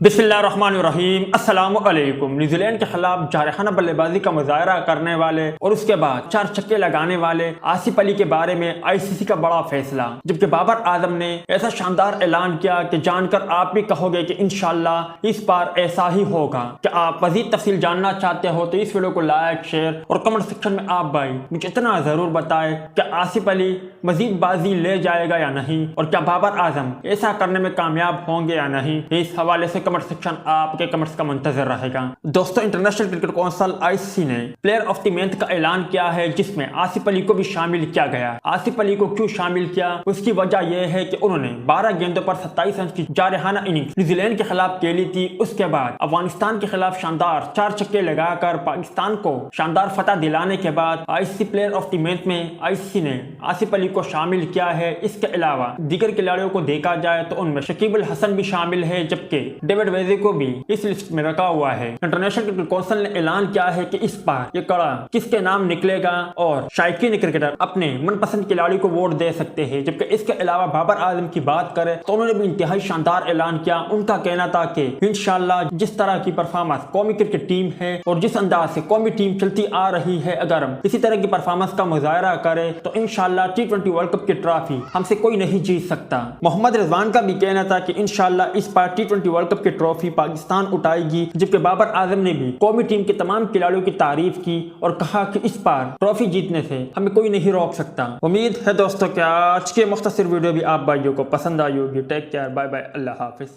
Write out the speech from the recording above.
बिस्मिल्लाहिर्रहमानिर्रहीम अस्सलामु अलैकुम। न्यूजीलैंड के खिलाफ जारहाना बल्लेबाजी का मुजाहरा करने वाले और उसके बाद 4 छक्के लगाने वाले आसिफ अली के बारे में आईसीसी का बड़ा फैसला, जबकि बाबर आजम ने ऐसा शानदार ऐलान किया कि जानकर आप भी कहोगे कि इंशाल्लाह इस बार ऐसा ही होगा। क्या आप मजीद तफसील जानना चाहते हो तो इस वीडियो को लाइक, शेयर और कमेंट सेक्शन में आप भाई मुझे इतना जरूर बताएं कि आसिफ अली मजीद बाजी ले जाएगा या नहीं, और क्या बाबर आजम ऐसा करने में कामयाब होंगे या नहीं। इस हवाले से कमेंट सेक्शन आपके कमेंट्स का मुंतजर रहेगा। दोस्तों, इंटरनेशनल क्रिकेट काउंसिल आईसीसी ने प्लेयर ऑफ द मंथ का ऐलान किया है, जिसमें आसिफ अली को भी शामिल किया गया। आसिफ अली को क्यों शामिल किया, उसकी वजह यह है कि उन्होंने 12 गेंदों पर 27 रन की जारहाना इनिंग्स न्यूजीलैंड के खिलाफ खेली थी। उसके बाद अफगानिस्तान के खिलाफ शानदार 4 छक्के लगाकर पाकिस्तान को शानदार फतह दिलाने के बाद ICC player of the month में आईसीसी ने आसिफ अली को शामिल किया है। इसके अलावा दीगर खिलाड़ियों को देखा जाए तो उनमें शकीब अल हसन भी शामिल है, जबकि डेविड को भी इस लिस्ट में रखा हुआ है। इंटरनेशनल क्रिकेट काउंसिल ने ऐलान किया है कि इस बार ये कड़ा किसके नाम निकलेगा और शायकीन क्रिकेटर अपने मनपसंद खिलाड़ी को वोट दे सकते हैं। जबकि इसके अलावा बाबर आजम की बात करें तो उन्होंने भी इंतहाई शानदार ऐलान किया। उनका कहना था कि इंशाल्लाह जिस तरह की परफॉर्मेंस कौमी क्रिकेट टीम है और जिस अंदाज से कौमी टीम चलती आ रही है, अगर हम इसी तरह की परफॉर्मेंस का मुजाहरा करें तो इंशाल्लाह T20 वर्ल्ड कप की ट्रॉफी हमसे कोई नहीं जीत सकता। मोहम्मद रिजवान का भी कहना था कि इंशाल्लाह इस बार T20 वर्ल्ड कप की ट्रॉफी पाकिस्तान उठाएगी। जबकि बाबर आजम ने भी कौमी टीम के तमाम खिलाड़ियों की तारीफ की और कहा कि इस बार ट्रॉफी जीतने से हमें कोई नहीं रोक सकता। उम्मीद है दोस्तों कि आज के मुख्तसर वीडियो भी आप भाइयों को पसंद आई होगी। टेक केयर, बाय बाय, अल्लाह हाफिज।